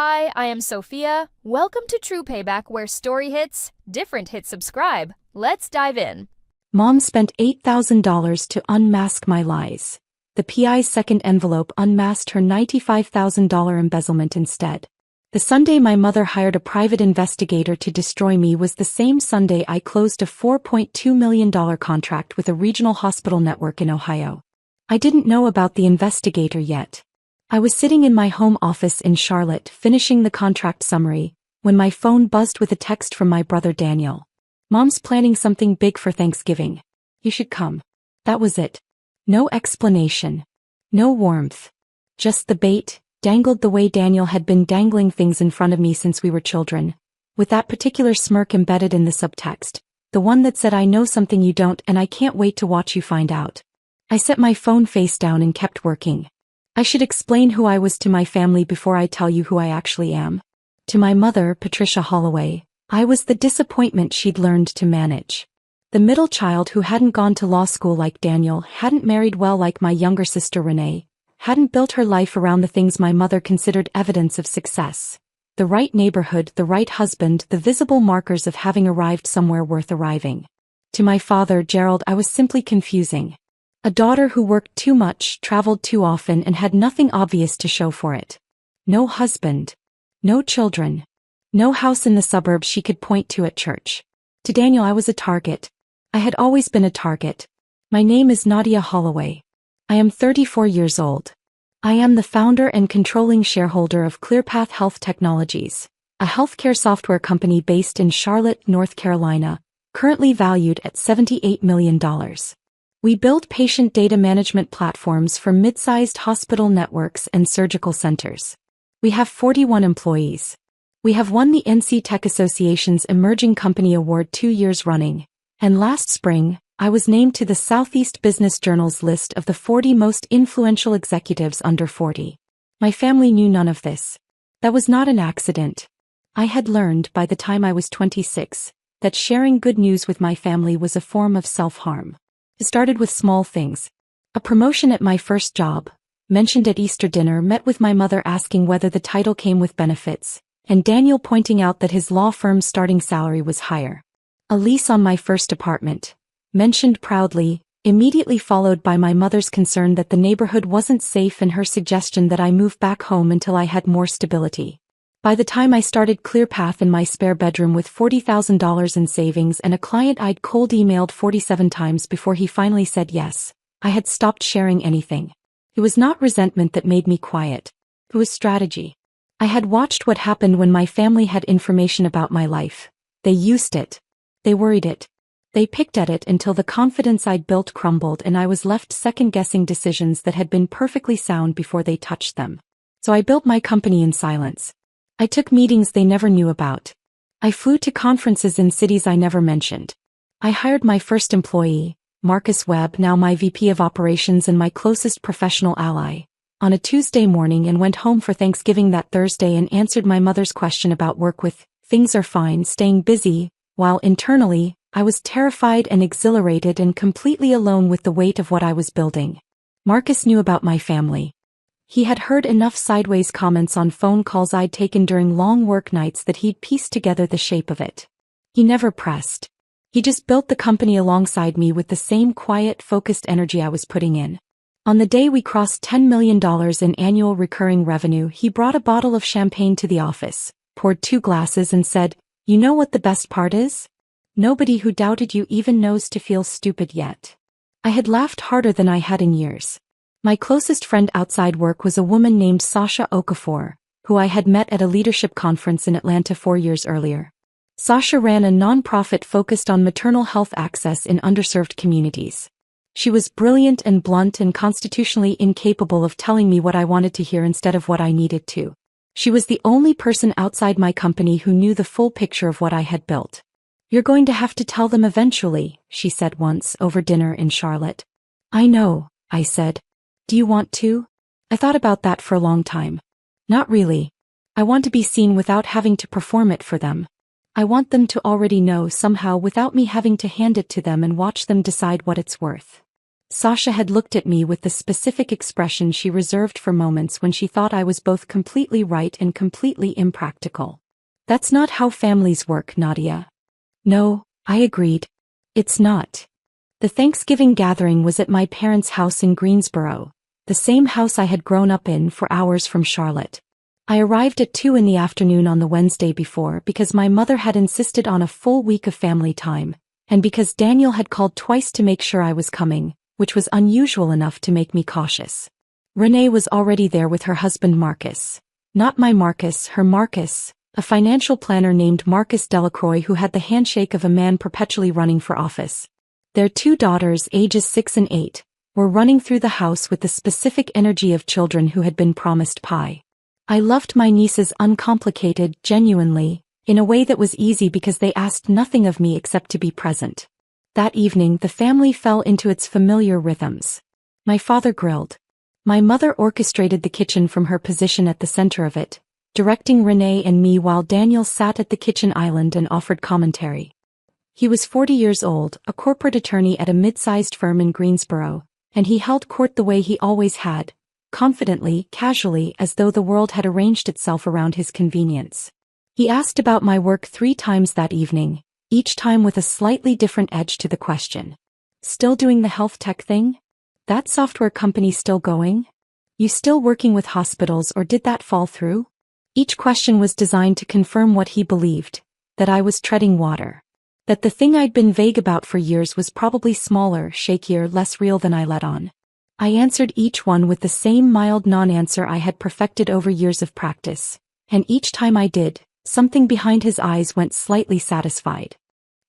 Hi, I am Sophia. Welcome to True Payback, where story hits, different hits subscribe. Let's dive in. Mom spent $8,000 to unmask my lies. The PI's second envelope unmasked her $95,000 embezzlement instead. The Sunday my mother hired a private investigator to destroy me was the same Sunday I closed a $4.2 million contract with a regional hospital network in Ohio. I didn't know about the investigator yet. I was sitting in my home office in Charlotte finishing the contract summary, when my phone buzzed with a text from my brother Daniel. "Mom's planning something big for Thanksgiving. You should come." That was it. No explanation. No warmth. Just the bait, dangled the way Daniel had been dangling things in front of me since we were children, with that particular smirk embedded in the subtext, the one that said, "I know something you don't and I can't wait to watch you find out." I set my phone face down and kept working. I should explain who I was to my family before I tell you who I actually am. To my mother, Patricia Holloway, I was the disappointment she'd learned to manage. The middle child who hadn't gone to law school like Daniel, hadn't married well like my younger sister Renee, hadn't built her life around the things my mother considered evidence of success. The right neighborhood, the right husband, the visible markers of having arrived somewhere worth arriving. To my father, Gerald, I was simply confusing. A daughter who worked too much, traveled too often, and had nothing obvious to show for it. No husband. No children. No house in the suburbs she could point to at church. To Daniel, I was a target. I had always been a target. My name is Nadia Holloway. I am 34 years old. I am the founder and controlling shareholder of ClearPath Health Technologies, a healthcare software company based in Charlotte, North Carolina, currently valued at $78 million. We build patient data management platforms for mid-sized hospital networks and surgical centers. We have 41 employees. We have won the NC Tech Association's Emerging Company Award 2 years running, and last spring, I was named to the Southeast Business Journal's list of the 40 most influential executives under 40. My family knew none of this. That was not an accident. I had learned by the time I was 26 that sharing good news with my family was a form of self-harm. It started with small things. A promotion at my first job, mentioned at Easter dinner, met with my mother asking whether the title came with benefits, and Daniel pointing out that his law firm's starting salary was higher. A lease on my first apartment, mentioned proudly, immediately followed by my mother's concern that the neighborhood wasn't safe and her suggestion that I move back home until I had more stability. By the time I started ClearPath in my spare bedroom with $40,000 in savings and a client I'd cold emailed 47 times before he finally said yes, I had stopped sharing anything. It was not resentment that made me quiet. It was strategy. I had watched what happened when my family had information about my life. They used it. They worried it. They picked at it until the confidence I'd built crumbled and I was left second-guessing decisions that had been perfectly sound before they touched them. So I built my company in silence. I took meetings they never knew about. I flew to conferences in cities I never mentioned. I hired my first employee, Marcus Webb, now my VP of Operations and my closest professional ally, on a Tuesday morning and went home for Thanksgiving that Thursday and answered my mother's question about work with, "Things are fine, staying busy," while internally, I was terrified and exhilarated and completely alone with the weight of what I was building. Marcus knew about my family. He had heard enough sideways comments on phone calls I'd taken during long work nights that he'd pieced together the shape of it. He never pressed. He just built the company alongside me with the same quiet, focused energy I was putting in. On the day we crossed $10 million in annual recurring revenue, he brought a bottle of champagne to the office, poured 2 glasses and said, "You know what the best part is? Nobody who doubted you even knows to feel stupid yet." I had laughed harder than I had in years. My closest friend outside work was a woman named Sasha Okafor, who I had met at a leadership conference in Atlanta 4 years earlier. Sasha ran a nonprofit focused on maternal health access in underserved communities. She was brilliant and blunt and constitutionally incapable of telling me what I wanted to hear instead of what I needed to. She was the only person outside my company who knew the full picture of what I had built. "You're going to have to tell them eventually," she said once over dinner in Charlotte. "I know," I said. "Do you want to?" I thought about that for a long time. Not really. I want to be seen without having to perform it for them. I want them to already know somehow without me having to hand it to them and watch them decide what it's worth. Sasha had looked at me with the specific expression she reserved for moments when she thought I was both completely right and completely impractical. That's not how families work, Nadia. No, I agreed. It's not. The Thanksgiving gathering was at my parents' house in Greensboro, the same house I had grown up in for hours from Charlotte. I arrived at 2 in the afternoon on the Wednesday before because my mother had insisted on a full week of family time, and because Daniel had called twice to make sure I was coming, which was unusual enough to make me cautious. Renee was already there with her husband Marcus. Not my Marcus, her Marcus, a financial planner named Marcus Delacroix who had the handshake of a man perpetually running for office. Their 2 daughters, ages 6 and 8, were running through the house with the specific energy of children who had been promised pie. I loved my nieces uncomplicated, genuinely, in a way that was easy because they asked nothing of me except to be present. That evening the family fell into its familiar rhythms. My father grilled. My mother orchestrated the kitchen from her position at the center of it, directing Renee and me while Daniel sat at the kitchen island and offered commentary. He was 40 years old, a corporate attorney at a mid-sized firm in Greensboro, and he held court the way he always had, confidently, casually, as though the world had arranged itself around his convenience. He asked about my work 3 times that evening, each time with a slightly different edge to the question. Still doing the health tech thing? That software company still going? You still working with hospitals, or did that fall through? Each question was designed to confirm what he believed, that I was treading water. That the thing I'd been vague about for years was probably smaller, shakier, less real than I let on. I answered each one with the same mild non-answer I had perfected over years of practice, and each time I did, something behind his eyes went slightly satisfied.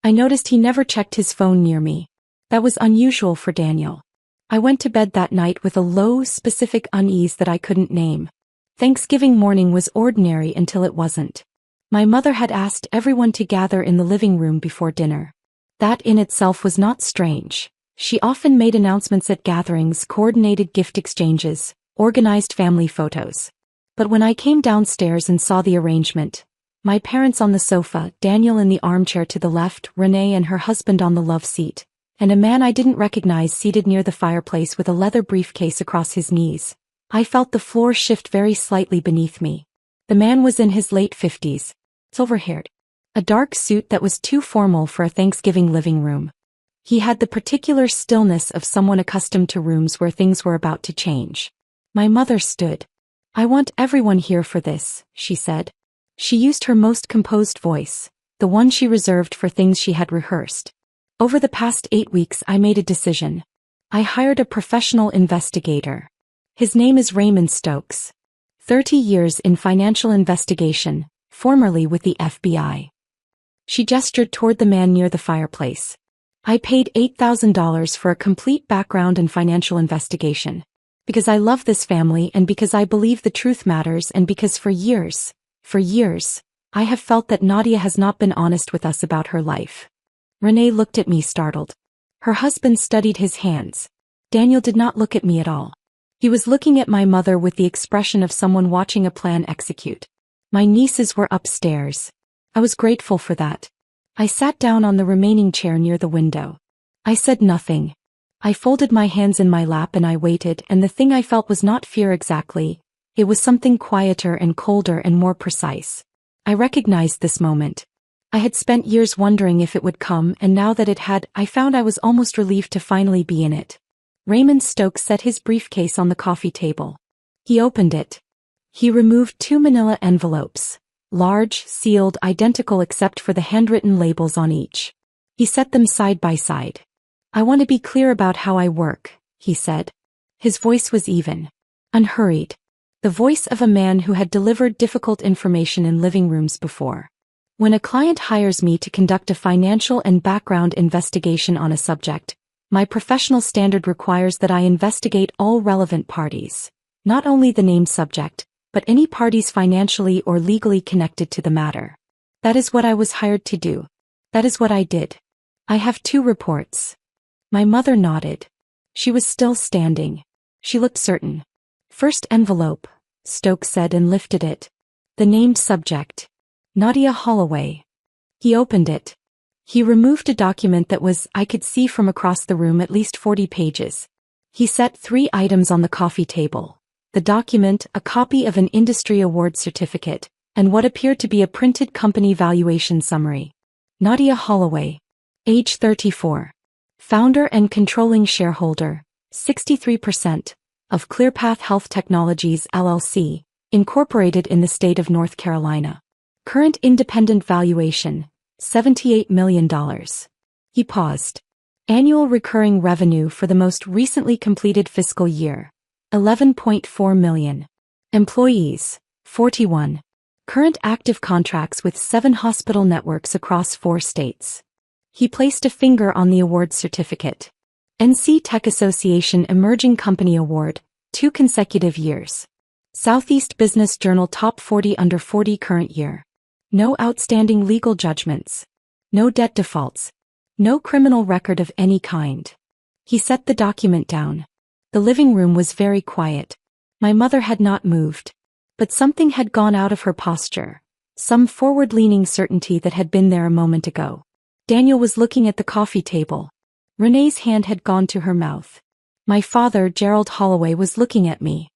I noticed he never checked his phone near me. That was unusual for Daniel. I went to bed that night with a low, specific unease that I couldn't name. Thanksgiving morning was ordinary until it wasn't. My mother had asked everyone to gather in the living room before dinner. That in itself was not strange. She often made announcements at gatherings, coordinated gift exchanges, organized family photos. But when I came downstairs and saw the arrangement, my parents on the sofa, Daniel in the armchair to the left, Renee and her husband on the love seat, and a man I didn't recognize seated near the fireplace with a leather briefcase across his knees, I felt the floor shift very slightly beneath me. The man was in his late 50s, silver-haired. A dark suit that was too formal for a Thanksgiving living room. He had the particular stillness of someone accustomed to rooms where things were about to change. My mother stood. "I want everyone here for this," she said. She used her most composed voice, the one she reserved for things she had rehearsed. Over the past 8 weeks I made a decision. I hired a professional investigator. His name is Raymond Stokes. 30 years in financial investigation, formerly with the FBI. She gestured toward the man near the fireplace. I paid $8,000 for a complete background and financial investigation. Because I love this family and because I believe the truth matters and because for years, I have felt that Nadia has not been honest with us about her life. Renee looked at me startled. Her husband studied his hands. Daniel did not look at me at all. He was looking at my mother with the expression of someone watching a plan execute. My nieces were upstairs. I was grateful for that. I sat down on the remaining chair near the window. I said nothing. I folded my hands in my lap and I waited, and the thing I felt was not fear exactly. It was something quieter and colder and more precise. I recognized this moment. I had spent years wondering if it would come, and now that it had, I found I was almost relieved to finally be in it. Raymond Stokes set his briefcase on the coffee table. He opened it. He removed 2 manila envelopes. Large, sealed, identical except for the handwritten labels on each. He set them side by side. "I want to be clear about how I work," he said. His voice was even, unhurried. The voice of a man who had delivered difficult information in living rooms before. When a client hires me to conduct a financial and background investigation on a subject, my professional standard requires that I investigate all relevant parties, not only the named subject, but any parties financially or legally connected to the matter. That is what I was hired to do. That is what I did. I have 2 reports. My mother nodded. She was still standing. She looked certain. "First envelope," Stokes said and lifted it. The named subject. Nadia Holloway. He opened it. He removed a document that was, I could see from across the room, at least 40 pages, He set 3 items on the coffee table: the document, a copy of an industry award certificate, and what appeared to be a printed company valuation summary. Patricia Holloway, age 34. Founder and controlling shareholder, 63%, of ClearPath Health Technologies LLC, incorporated in the state of North Carolina. Current independent valuation, $78 million. He paused. Annual recurring revenue for the most recently completed fiscal year, $11.4 million. Employees, 41. Current active contracts with 7 hospital networks across 4 states. He placed a finger on the award certificate. NC Tech Association Emerging Company Award, 2 consecutive years. Southeast Business Journal Top 40 Under 40 current year. No outstanding legal judgments. No debt defaults. No criminal record of any kind. He set the document down. The living room was very quiet. My mother had not moved. But something had gone out of her posture. Some forward-leaning certainty that had been there a moment ago. Daniel was looking at the coffee table. Renee's hand had gone to her mouth. My father, Gerald Holloway, was looking at me.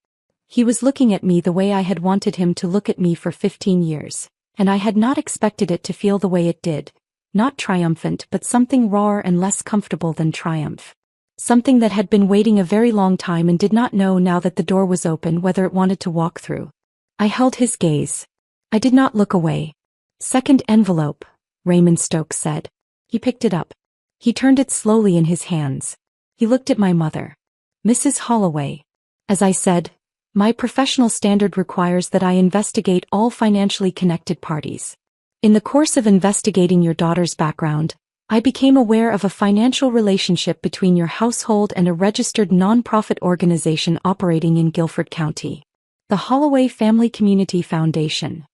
He was looking at me the way I had wanted him to look at me for 15 years, and I had not expected it to feel the way it did. Not triumphant, but something rawer and less comfortable than triumph. Something that had been waiting a very long time and did not know now that the door was open whether it wanted to walk through. I held his gaze. I did not look away. "Second envelope," Raymond Stokes said. He picked it up. He turned it slowly in his hands. He looked at my mother. "Mrs. Holloway. As I said, my professional standard requires that I investigate all financially connected parties. In the course of investigating your daughter's background, I became aware of a financial relationship between your household and a registered nonprofit organization operating in Guilford County. The Holloway Family Community Foundation."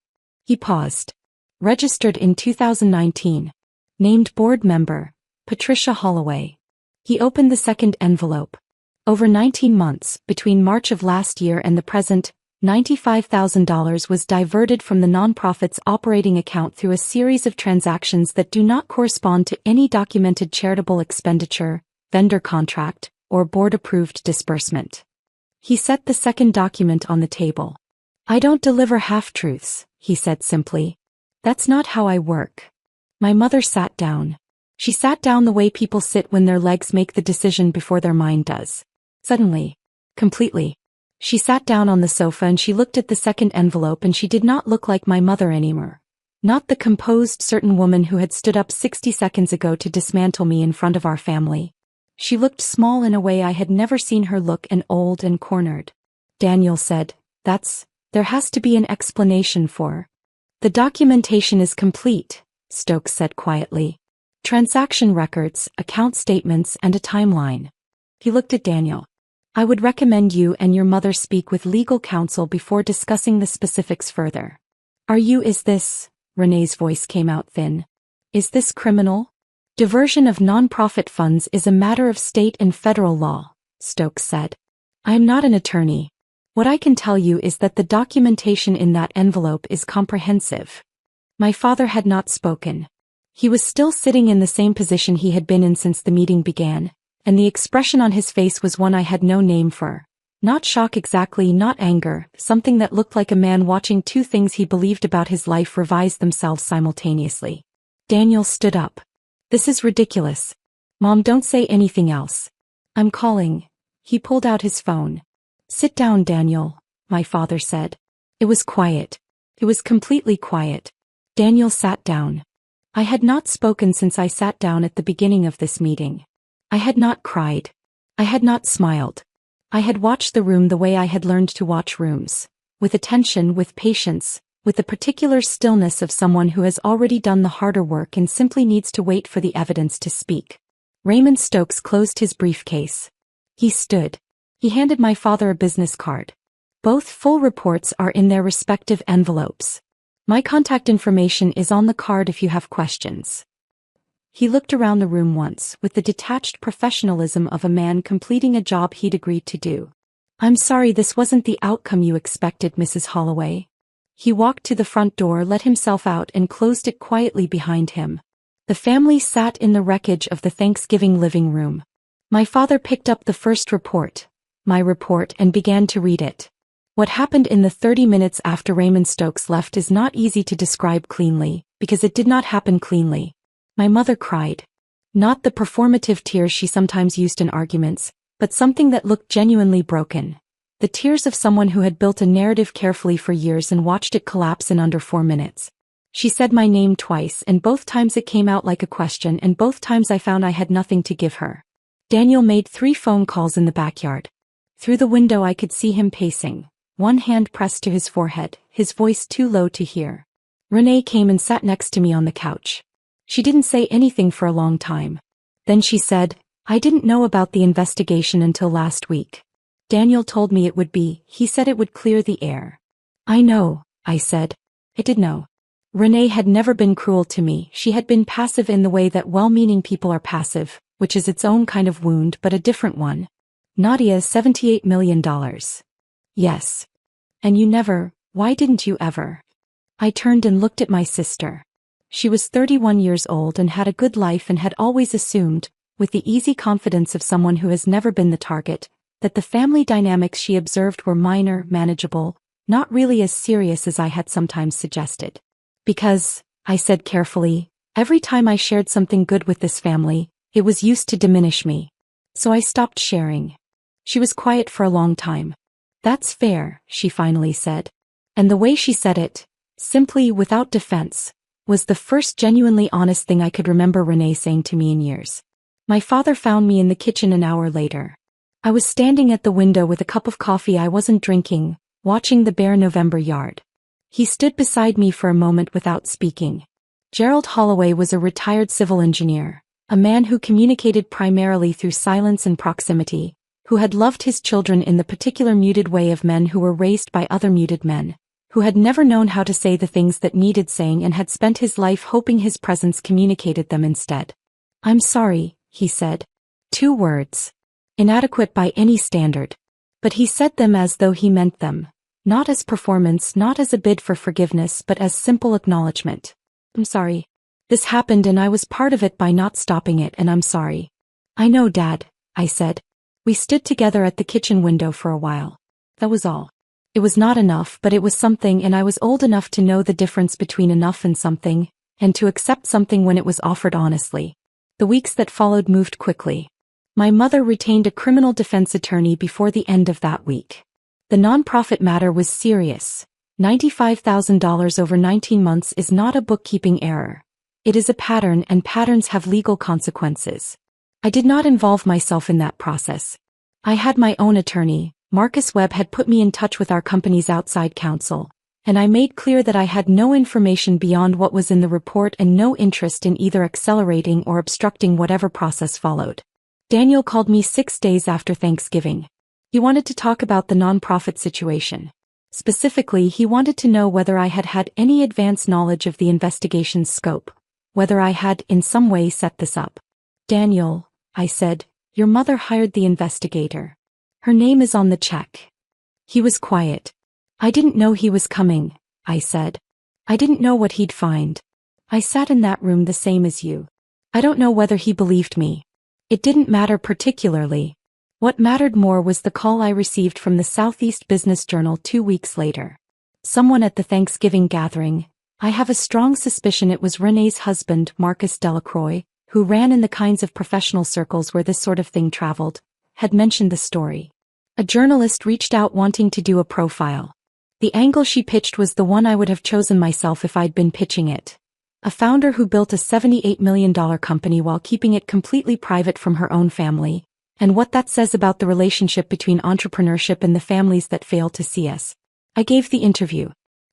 He paused. "Registered in 2019. Named board member, Patricia Holloway." He opened the second envelope. Over 19 months, between March of last year and the present, $95,000 was diverted from the nonprofit's operating account through a series of transactions that do not correspond to any documented charitable expenditure, vendor contract, or board-approved disbursement. He set the second document on the table. "I don't deliver half-truths," he said simply. "That's not how I work." My mother sat down. She sat down the way people sit when their legs make the decision before their mind does. Suddenly. Completely. She sat down on the sofa and she looked at the second envelope, and she did not look like my mother anymore. Not the composed, certain woman who had stood up 60 seconds ago to dismantle me in front of our family. She looked small in a way I had never seen her look, and old and cornered. Daniel said, "There has to be an explanation for." "The documentation is complete," Stokes said quietly. "Transaction records, account statements, and a timeline." He looked at Daniel. "I would recommend you and your mother speak with legal counsel before discussing the specifics further." Is this, Renee's voice came out thin. "Is this criminal?" "Diversion of nonprofit funds is a matter of state and federal law," Stokes said. "I am not an attorney. What I can tell you is that the documentation in that envelope is comprehensive." My father had not spoken. He was still sitting in the same position he had been in since the meeting began, and the expression on his face was one I had no name for. Not shock exactly, not anger, something that looked like a man watching 2 things he believed about his life revise themselves simultaneously. Daniel stood up. "This is ridiculous. Mom, don't say anything else. I'm calling." He pulled out his phone. "Sit down, Daniel," my father said. It was quiet. It was completely quiet. Daniel sat down. I had not spoken since I sat down at the beginning of this meeting. I had not cried. I had not smiled. I had watched the room the way I had learned to watch rooms. With attention, with patience, with the particular stillness of someone who has already done the harder work and simply needs to wait for the evidence to speak. Raymond Stokes closed his briefcase. He stood. He handed my father a business card. Both full reports are in their respective envelopes. My contact information is on the card if you have questions. He looked around the room once, with the detached professionalism of a man completing a job he'd agreed to do. "I'm sorry this wasn't the outcome you expected, Mrs. Holloway." He walked to the front door, let himself out, and closed it quietly behind him. The family sat in the wreckage of the Thanksgiving living room. My father picked up the first report, my report, and began to read it. What happened in the 30 minutes after Raymond Stokes left is not easy to describe cleanly, because it did not happen cleanly. My mother cried. Not the performative tears she sometimes used in arguments, but something that looked genuinely broken. The tears of someone who had built a narrative carefully for years and watched it collapse in under 4 minutes. She said my name twice, and both times it came out like a question, and both times I found I had nothing to give her. Daniel made 3 phone calls in the backyard. Through the window I could see him pacing, one hand pressed to his forehead, his voice too low to hear. Renee came and sat next to me on the couch. She didn't say anything for a long time. Then she said, "I didn't know about the investigation until last week. Daniel told me it would be, he said it would clear the air." "I know," I said. I did know. Renee had never been cruel to me. She had been passive in the way that well-meaning people are passive, which is its own kind of wound but a different one. "Nadia's $78 million. Yes. And you never, why didn't you ever?" I turned and looked at my sister. She was 31 years old and had a good life and had always assumed, with the easy confidence of someone who has never been the target, that the family dynamics she observed were minor, manageable, not really as serious as I had sometimes suggested. "Because," I said carefully, "every time I shared something good with this family, it was used to diminish me. So I stopped sharing." She was quiet for a long time. "That's fair," she finally said. And the way she said it, simply without defense, was the first genuinely honest thing I could remember Renee saying to me in years. My father found me in the kitchen an hour later. I was standing at the window with a cup of coffee I wasn't drinking, watching the bare November yard. He stood beside me for a moment without speaking. Gerald Holloway was a retired civil engineer, a man who communicated primarily through silence and proximity, who had loved his children in the particular muted way of men who were raised by other muted men, who had never known how to say the things that needed saying and had spent his life hoping his presence communicated them instead. "I'm sorry," he said. 2 words. Inadequate by any standard. But he said them as though he meant them. Not as performance, not as a bid for forgiveness, but as simple acknowledgement. "I'm sorry. This happened and I was part of it by not stopping it, and I'm sorry." "I know, Dad," I said. We stood together at the kitchen window for a while. That was all. It was not enough, but it was something, and I was old enough to know the difference between enough and something, and to accept something when it was offered honestly. The weeks that followed moved quickly. My mother retained a criminal defense attorney before the end of that week. The nonprofit matter was serious. $95,000 over 19 months is not a bookkeeping error. It is a pattern, and patterns have legal consequences. I did not involve myself in that process. I had my own attorney. Marcus Webb had put me in touch with our company's outside counsel, and I made clear that I had no information beyond what was in the report and no interest in either accelerating or obstructing whatever process followed. Daniel called me 6 days after Thanksgiving. He wanted to talk about the nonprofit situation. Specifically, he wanted to know whether I had had any advance knowledge of the investigation's scope, whether I had in some way set this up. "Daniel," I said, "your mother hired the investigator. Her name is on the check." He was quiet. "I didn't know he was coming," I said. "I didn't know what he'd find. I sat in that room the same as you." I don't know whether he believed me. It didn't matter particularly. What mattered more was the call I received from the Southeast Business Journal 2 weeks later. Someone at the Thanksgiving gathering, I have a strong suspicion it was Renee's husband, Marcus Delacroix, who ran in the kinds of professional circles where this sort of thing traveled, had mentioned the story. A journalist reached out wanting to do a profile. The angle she pitched was the one I would have chosen myself if I'd been pitching it. A founder who built a $78 million company while keeping it completely private from her own family, and what that says about the relationship between entrepreneurship and the families that fail to see us. I gave the interview.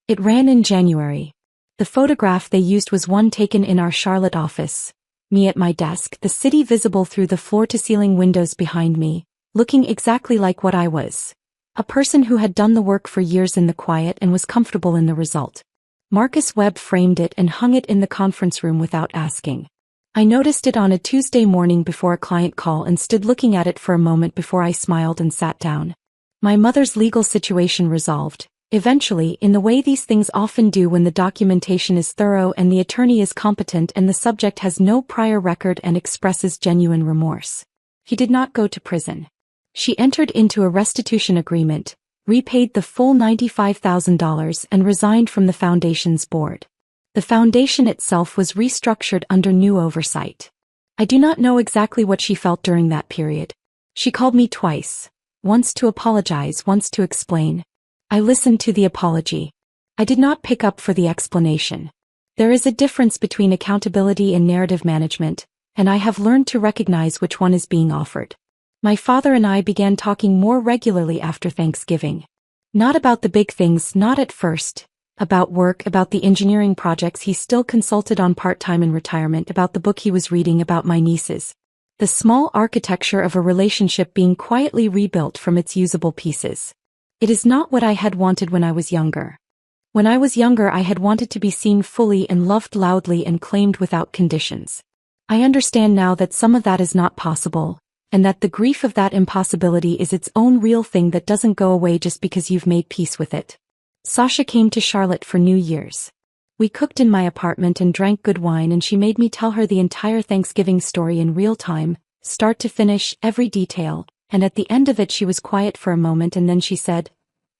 It ran in January. The photograph they used was one taken in our Charlotte office. Me at my desk, the city visible through the floor-to-ceiling windows behind me, looking exactly like what I was. A person who had done the work for years in the quiet and was comfortable in the result. Marcus Webb framed it and hung it in the conference room without asking. I noticed it on a Tuesday morning before a client call and stood looking at it for a moment before I smiled and sat down. My mother's legal situation resolved, eventually, in the way these things often do when the documentation is thorough and the attorney is competent and the subject has no prior record and expresses genuine remorse. He did not go to prison. She entered into a restitution agreement, repaid the full $95,000 and resigned from the foundation's board. The foundation itself was restructured under new oversight. I do not know exactly what she felt during that period. She called me twice, once to apologize, once to explain. I listened to the apology. I did not pick up for the explanation. There is a difference between accountability and narrative management, and I have learned to recognize which one is being offered. My father and I began talking more regularly after Thanksgiving. Not about the big things, not at first. About work, about the engineering projects he still consulted on part-time in retirement, about the book he was reading, about my nieces. The small architecture of a relationship being quietly rebuilt from its usable pieces. It is not what I had wanted when I was younger. When I was younger, I had wanted to be seen fully and loved loudly and claimed without conditions. I understand now that some of that is not possible, and that the grief of that impossibility is its own real thing that doesn't go away just because you've made peace with it. Sasha came to Charlotte for New Year's. We cooked in my apartment and drank good wine, and she made me tell her the entire Thanksgiving story in real time, start to finish, every detail, and at the end of it she was quiet for a moment and then she said,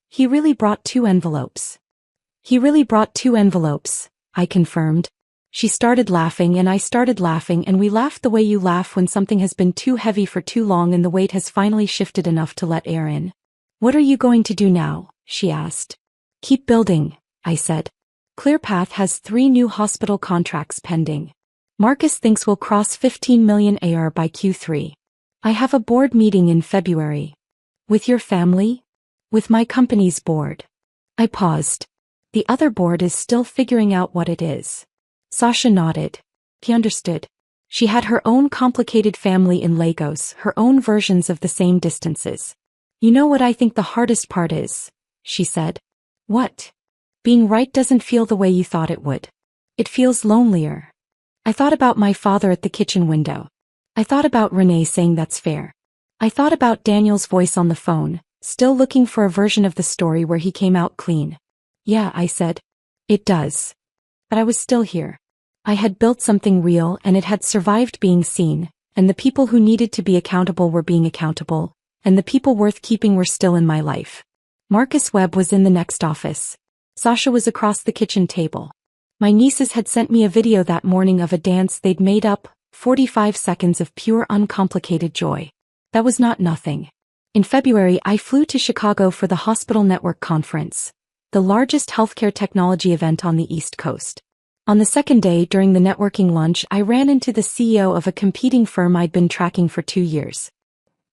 "He really brought 2 envelopes." "He really brought 2 envelopes, I confirmed. She started laughing and I started laughing, and we laughed the way you laugh when something has been too heavy for too long and the weight has finally shifted enough to let air in. "What are you going to do now?" she asked. "Keep building," I said. ClearPath has 3 new hospital contracts pending. Marcus thinks we'll cross 15 million AR by Q3. I have a board meeting in February. "With your family?" "With my company's board." I paused. "The other board is still figuring out what it is." Sasha nodded. He understood. She had her own complicated family in Lagos, her own versions of the same distances. "You know what I think the hardest part is?" she said. "What?" "Being right doesn't feel the way you thought it would. It feels lonelier." I thought about my father at the kitchen window. I thought about Renee saying that's fair. I thought about Daniel's voice on the phone, still looking for a version of the story where he came out clean. "Yeah," I said. "It does." But I was still here. I had built something real and it had survived being seen, and the people who needed to be accountable were being accountable, and the people worth keeping were still in my life. Marcus Webb was in the next office. Sasha was across the kitchen table. My nieces had sent me a video that morning of a dance they'd made up, 45 seconds of pure uncomplicated joy. That was not nothing. In February, I flew to Chicago for the Hospital Network Conference, the largest healthcare technology event on the East Coast. On the second day during the networking lunch, I ran into the CEO of a competing firm I'd been tracking for 2 years.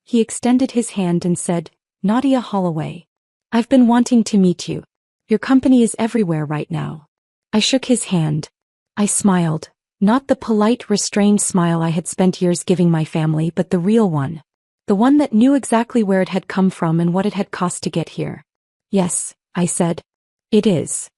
He extended his hand and said, "Nadia Holloway. I've been wanting to meet you. Your company is everywhere right now." I shook his hand. I smiled, not the polite, restrained smile I had spent years giving my family, but the real one. The one that knew exactly where it had come from and what it had cost to get here. "Yes," I said. "It is.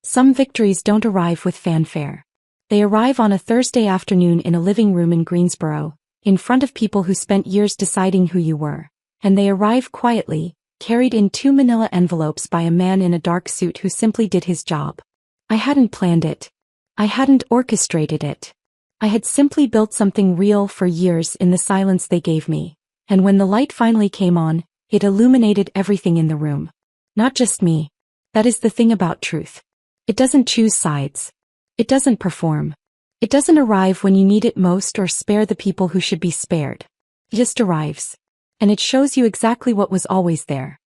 Some victories don't arrive with fanfare. They arrive on a Thursday afternoon in a living room in Greensboro, in front of people who spent years deciding who you were, and they arrive quietly, carried in 2 manila envelopes by a man in a dark suit who simply did his job. I hadn't planned it. I hadn't orchestrated it. I had simply built something real for years in the silence they gave me, and when the light finally came on, it illuminated everything in the room. Not just me. That is the thing about truth. It doesn't choose sides. It doesn't perform. It doesn't arrive when you need it most or spare the people who should be spared. It just arrives. And it shows you exactly what was always there.